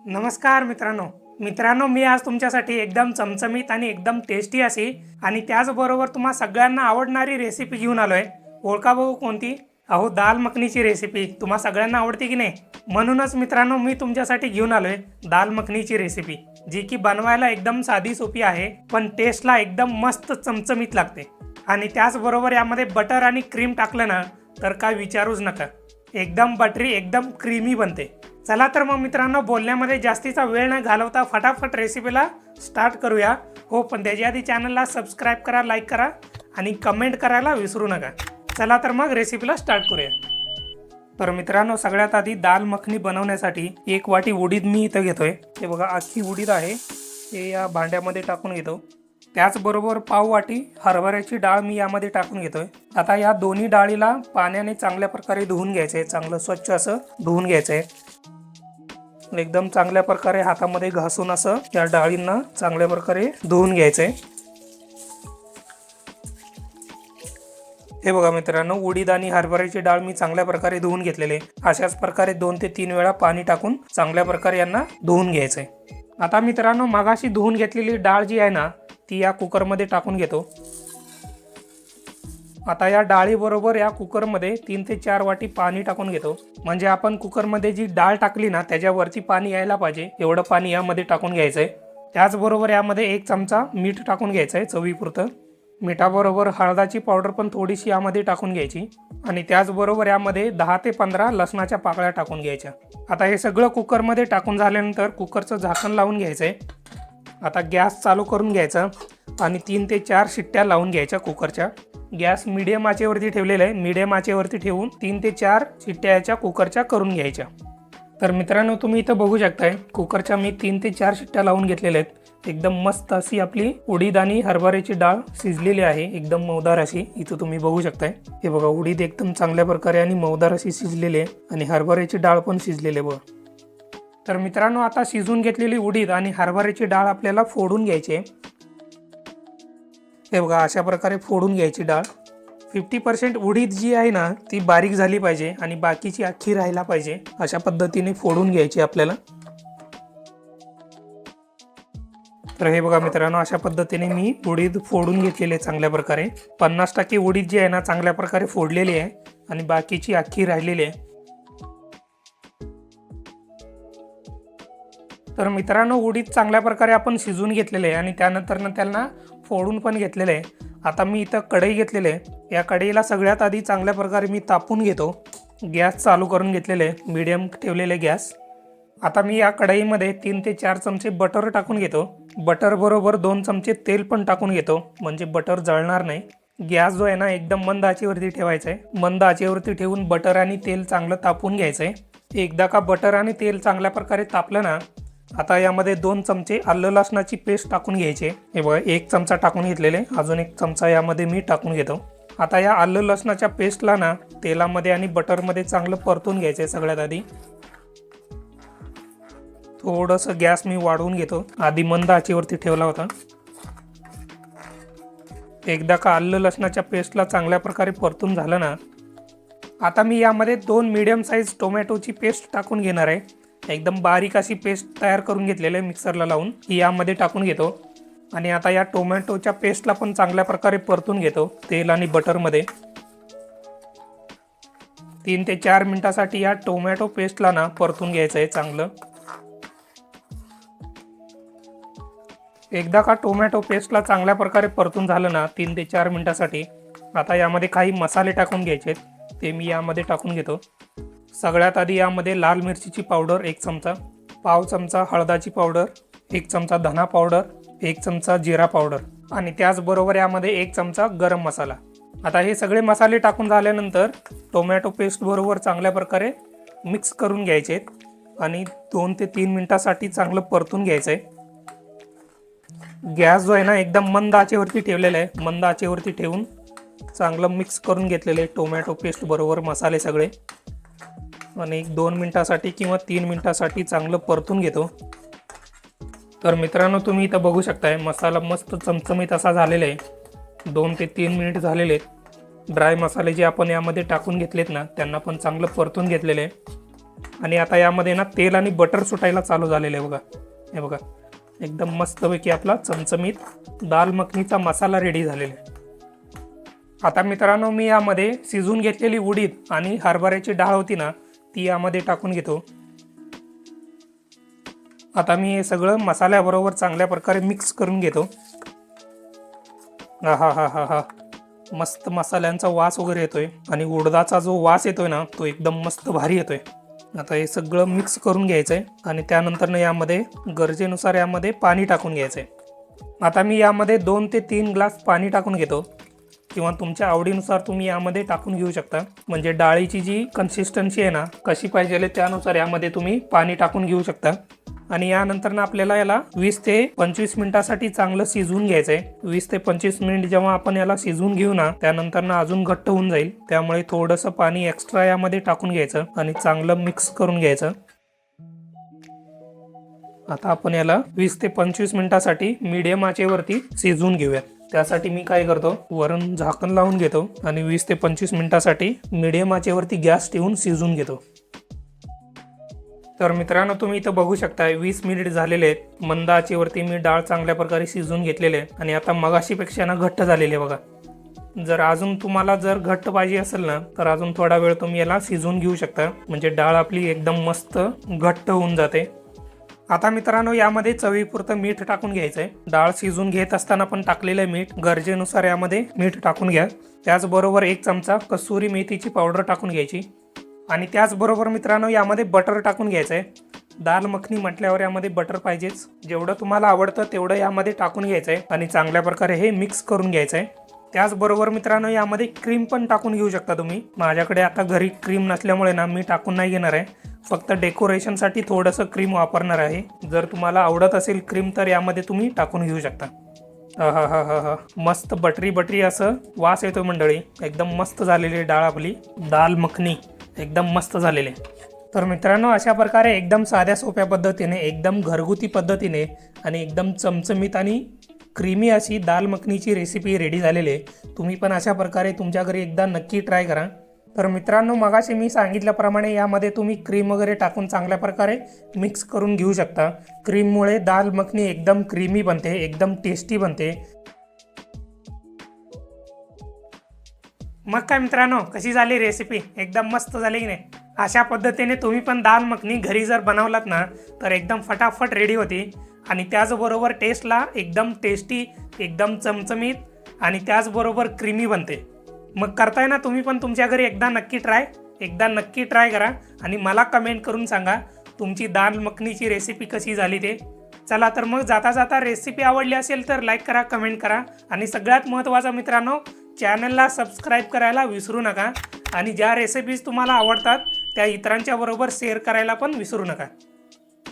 नमस्कार मित्रांनो मी आज तुमच्यासाठी एकदम चमचमीत आणि एकदम टेस्टी अशी आणि त्याचबरोबर तुम्हा सगळ्यांना आवडणारी रेसिपी घेऊन आलोय। ओळखा बघू कोणती? अहो दाल मखनीची रेसिपी तुम्हा सगळ्यांना आवडते की नाही? म्हणूनच मित्रांनो मी तुमच्यासाठी घेऊन आलोय दाल मखनीची रेसिपी, जी की बनवायला एकदम साधी सोपी आहे पण टेस्टला एकदम मस्त चमचमीत लागते। आणि त्याचबरोबर यामध्ये बटर आणि क्रीम टाकलं ना तर काय विचारूच नका, एकदम बटरी एकदम क्रीमी बनते। चला तर मग मित्रांनो बोलण्यामध्ये जास्तीचा वेळ न घालवता फटाफट रेसिपीला स्टार्ट करूया। हो पण त्याच्या आधी चॅनलला सबस्क्राइब करा, लाईक करा आणि कमेंट करायला विसरू नका। चला तर मग रेसिपीला स्टार्ट करूया। तर मित्रांनो सगळ्यात आधी दाल मखनी बनवण्यासाठी 1 वाटी उडीद मी इथं घेतोय। हे बघा अख्खी उडीद आहे, हे या भांड्यामध्ये टाकून घेतो। त्याचबरोबर पाव वाटी हरभऱ्याची डाळ मी यामध्ये टाकून घेतोय। आता या दोन्ही डाळीला पाण्याने चांगल्या प्रकारे धुवून घ्यायचे, चांगलं स्वच्छ असं धुवून घ्यायचंय। एकदम चांगल्या प्रकारे हातामध्ये घासून असं या डाळींना चांगल्या प्रकारे धुवून घ्यायचंय। हे बघा मित्रांनो उडीद आणि हरभऱ्याची डाळ मी चांगल्या प्रकारे धुवून घेतलेले। अशाच प्रकारे 2 ते 3 वेळा पाणी टाकून चांगल्या प्रकारे यांना धुवून घ्यायचंय। आता मित्रांनो मगाशी धुवून घेतलेली डाळ जी आहे ना ती या कुकर मध्ये टाकून घेतो। आता या डाळी बरोबर या कुकर मध्ये 3 ते 4 वाटी पाणी टाकून घेतो, म्हणजे आपण कुकर मध्ये जी डाळ टाकली ना त्याच्यावरती पाणी यायला पाहिजे एवढं पाणी यामध्ये टाकून घ्यायचंय। त्याचबरोबर यामध्ये 1 चमचा मीठ टाकून घ्यायचंय चवीपुरतं। मिठाबरोबर हळदाची पावडर पण थोडीशी यामध्ये टाकून घ्यायची आणि त्याचबरोबर यामध्ये 10 ते 15 लसणाच्या पाकळ्या टाकून घ्यायच्या। आता हे सगळं कुकर मध्ये टाकून झाल्यानंतर कुकरचं झाकण लावून घ्यायचंय। आता गॅस चालू करून घ्यायचा आणि 3 ते 4 शिट्ट्या लावून घ्यायच्या कुकरच्या। गॅस मीडियम आचेवरती ठेवलेला आहे, मीडियम आचेवरती ठेवून 3 ते 4 शिट्ट्या याच्या कुकरच्या करून घ्यायच्या। तर मित्रांनो तुम्ही इथं बघू शकताय कुकरच्या मी 3 ते 4 शिट्ट्या लावून घेतलेल्या आहेत। एकदम मस्त अशी आपली उडीद आणि हरभऱ्याची डाळ शिजलेली आहे, एकदम मऊदार अशी। इथं तुम्ही बघू शकताय हे बघा उडीद एकदम चांगल्या प्रकारे आणि मऊदार अशी शिजलेली आहे आणि हरभऱ्याची डाळ पण शिजलेली आहे बघा। तर मित्रांनो आता शिजून घेतलेली उडीद आणि हरभऱ्याची डाळ आपल्याला फोडून घ्यायची आहे। हे बघा अशा प्रकारे फोडून घ्यायची डाळ। 50% उडीद जी आहे ना ती बारीक झाली पाहिजे आणि बाकीची अख्खी राहायला पाहिजे, अशा पद्धतीने फोडून घ्यायची आपल्याला। तर हे बघा मित्रांनो अशा पद्धतीने मी उडीद फोडून घेतलेले चांगल्या प्रकारे। 50% उडीद जी आहे ना चांगल्या प्रकारे फोडलेली आहे आणि बाकीची अख्खी राहिलेली आहे। तर मित्रांनो उडीद चांगल्या प्रकारे आपण शिजून घेतलेले आहे आणि त्यानंतर त्यांना फोडून पण घेतलेले आहे। आता मी इथं कढई घेतलेले आहे, या कढईला सगळ्यात आधी चांगल्या प्रकारे मी तापून घेतो। गॅस चालू करून घेतलेले आहे, मीडियम ठेवलेले गॅस। आता मी या कढईमध्ये 3 ते 4 चमचे बटर टाकून घेतो। बटर बरोबर 2 चमचे तेल पण टाकून घेतो, म्हणजे बटर जळणार नाही। गॅस जो आहे ना एकदम मंद आचेवरती ठेवायचा आहे। मंद आचेवरती ठेवून बटर आणि तेल चांगलं तापून घ्यायचं आहे। एकदा का बटर आणि तेल चांगल्या प्रकारे तापलं ना आता यामध्ये 2 चमचे आलं लसणाची पेस्ट टाकून घ्यायचे। हे बघा 1 चमचा टाकून घेतलेले, अजून 1 चमचा यामध्ये मी टाकून घेतो। आता या आलं लसणाच्या पेस्टला ना तेलामध्ये आणि बटरमध्ये चांगलं परतून घ्यायचं सगळ्यात आधी। थोडंसं गॅस मी वाढवून घेतो, आधी मंद आचेवरती ठेवला होता। एकदा का आलं लसणाच्या पेस्टला चांगल्या प्रकारे परतून झालं ना आता मी यामध्ये 2 मीडियम साईज टोमॅटोची पेस्ट टाकून घेणार आहे। एकदम बारीक अशी पेस्ट तयार करून घेतलेली आहे मिक्सरला लावून, ही यामध्ये टाकून घेतो। आणि आता या टोमॅटोच्या पेस्टला पण चांगल्या प्रकारे परतून घेतो तेल आणि बटरमध्ये। 3 ते 4 मिनिटासाठी या टोमॅटो पेस्टला ना परतून घ्यायचं आहे चांगलं। एकदा का टोमॅटो पेस्टला चांगल्या प्रकारे परतून झालं ना 3 ते 4 मिनिटासाठी आता यामध्ये काही मसाले टाकून घ्यायचे, ते मी यामध्ये टाकून घेतो। सगळ्यात आधी यामध्ये लाल मिरचीची पावडर 1 चमचा, पाव चमचा हळदाची पावडर, 1 चमचा धना पावडर, 1 चमचा जिरा पावडर आणि त्याचबरोबर यामध्ये 1 चमचा गरम मसाला। आता हे सगळे मसाले टाकून झाल्यानंतर टोमॅटो पेस्ट बरोबर चांगल्या प्रकारे मिक्स करून घ्यायचे आणि 2 ते 3 मिनिटासाठी चांगलं परतून घ्यायचं आहे। गॅस जो आहे ना एकदम मंद आचेवरती ठेवलेला आहे, मंद आचेवरती ठेवून चांगलं मिक्स करून घेतलेलं आहे टोमॅटो पेस्ट बरोबर मसाले सगळे आणि 2 मिनिटासाठी किंवा 3 मिनिटासाठी चांगलं परतून घेतो। तर मित्रांनो तुम्ही इथं बघू शकताय मसाला मस्त चमचमीत असा झालेला आहे। 2 ते 3 मिनिट झालेले आहेत। ड्राय मसाले जे आपण यामध्ये टाकून घेतलेत ना त्यांना पण चांगलं परतून घेतलेले आहे। आणि आता यामध्ये ना तेल आणि बटर सुटायला चालू झालेलं आहे बघा. हे बघा, एकदम मस्तपैकी आपला चमचमीत दाल मखनीचा मसाला रेडी झालेला आहे. आता मित्रांनो, मी यामध्ये शिजून घेतलेली उडीद आणि हरभऱ्याची डाळ होती ना, ती यामध्ये टाकून घेतो. आता मी हे सगळं मसाल्याबरोबर चांगल्या प्रकारे मिक्स करून घेतो. हा हा हा हा हा, मस्त मसाल्यांचा वास वगैरे येतोय आणि उडदाचा जो वास येतोय ना, तो एकदम मस्त भारी येतोय. आता हे सगळं मिक्स करून घ्यायचं आहे आणि त्यानंतर यामध्ये गरजेनुसार यामध्ये पाणी टाकून घ्यायचं आहे. आता मी यामध्ये 2 ते 3 ग्लास पाणी टाकून घेतो, किंवा तुमच्या आवडीनुसार तुम्ही यामध्ये टाकून घेऊ शकता. म्हणजे डाळीची जी कन्सिस्टन्सी आहे ना, कशी पाहिजे त्यानुसार यामध्ये तुम्ही पाणी टाकून घेऊ शकता. आणि यानंतर आपल्याला याला 20 ते 25 मिनिटासाठी चांगलं शिजवून घ्यायचं आहे. 20 ते 25 मिनिट जेव्हा आपण याला शिजवून घेऊ ना, त्यानंतर अजून घट्ट होऊन जाईल. त्यामुळे थोडंसं पाणी एक्स्ट्रा यामध्ये टाकून घ्यायचं आणि चांगलं मिक्स करून घ्यायचं. आता आपण याला 20 ते 25 मिनिटासाठी मीडियम आचेवरती शिजवून घेऊयात. त्यासाठी मी काय करतो, वरून झाकण लावून घेतो आणि 20 ते 25 मिनिटासाठी मीडियम आचेवरती गॅस ठेवून शिजवून घेतो. तर मित्रांनो, तुम्ही इथं बघू शकता 20 मिनिट झालेले आहेत. मंद आचेवरती मी डाळ चांगल्या प्रकारे शिजवून घेतलेले आहे आणि आता मगाशीपेक्षा ना घट्ट झालेले बघा. जर अजून तुम्हाला घट्ट पाहिजे असेल ना, तर अजून थोडा वेळ तुम्ही याला शिजवून घेऊ शकता. म्हणजे डाळ आपली एकदम मस्त घट्ट होऊन जाते. आता मित्रांनो, यामध्ये चवीपुरतं मीठ टाकून घ्यायचं आहे. डाळ शिजून घेत असताना पण टाकलेलं मीठ, गरजेनुसार यामध्ये मीठ टाकून घ्या. त्याचबरोबर 1 चमचा कसुरी मेथीची पावडर टाकून घ्यायची. आणि त्याचबरोबर मित्रांनो, यामध्ये बटर टाकून घ्यायचं आहे. दाल मखनी म्हटल्यावर यामध्ये बटर पाहिजेच. जेवढं तुम्हाला आवडतं तेवढं यामध्ये टाकून घ्यायचं आहे आणि चांगल्या प्रकारे हे मिक्स करून घ्यायचं आहे. त्याचबरोबर मित्रांनो, यामध्ये क्रीम पण टाकून घेऊ शकता तुम्ही. माझ्याकडे आता घरी क्रीम नसल्यामुळे ना, मी टाकून नाही घेणार आहे. फक्त डेकोरेशनसाठी थोडंसं क्रीम वापरणार आहे. जर तुम्हाला आवडत असेल क्रीम, तर यामध्ये तुम्ही टाकून घेऊ शकता. हा हा हा हा हा, मस्त बटरी बटरी असं वास येतो मंडळी. एकदम मस्त झालेली डाळ आपली दाल मखनी एकदम मस्त झालेले. तर मित्रांनो, अशा प्रकारे एकदम साध्या सोप्या पद्धतीने, एकदम घरगुती पद्धतीने आणि एकदम चमचमीत आणि क्रीमी अशी दाल मखनीची रेसिपी रेडी झालेली आहे. तुम्ही पण अशा प्रकारे तुमच्या घरी एकदा नक्की ट्राय करा. तर मित्रांनो, मगाशी मी सांगितल्याप्रमाणे यामध्ये तुम्ही क्रीम वगैरे टाकून चांगल्या प्रकारे मिक्स करून घेऊ शकता. क्रीममुळे दाल मखनी एकदम क्रीमी बनते, एकदम टेस्टी बनते. मग काय मित्रांनो, कशी झाली रेसिपी? एकदम मस्त झाली की नाही? अशा पद्धतीने तुम्ही पण दाल मखनी घरी जर बनवलात ना, तर एकदम फटाफट रेडी होती आणि त्याचबरोबर टेस्टला एकदम टेस्टी, एकदम चमचमीत आणि त्याचबरोबर क्रीमी बनते. मग करताय ना तुम्ही पण तुमच्या घरी एकदा नक्की ट्राय करा आणि मला कमेंट करून सांगा तुमची दाल मखनीची रेसिपी कशी झाली ते. चला तर मग जाता रेसिपी आवडली असेल तर लाईक करा, कमेंट करा आणि सगळ्यात महत्त्वाचं मित्रांनो, चॅनलला सबस्क्राईब करायला विसरू नका आणि ज्या रेसिपीज तुम्हाला आवडतात त्या इतरांच्या बरोबर शेअर करायला पण विसरू नका.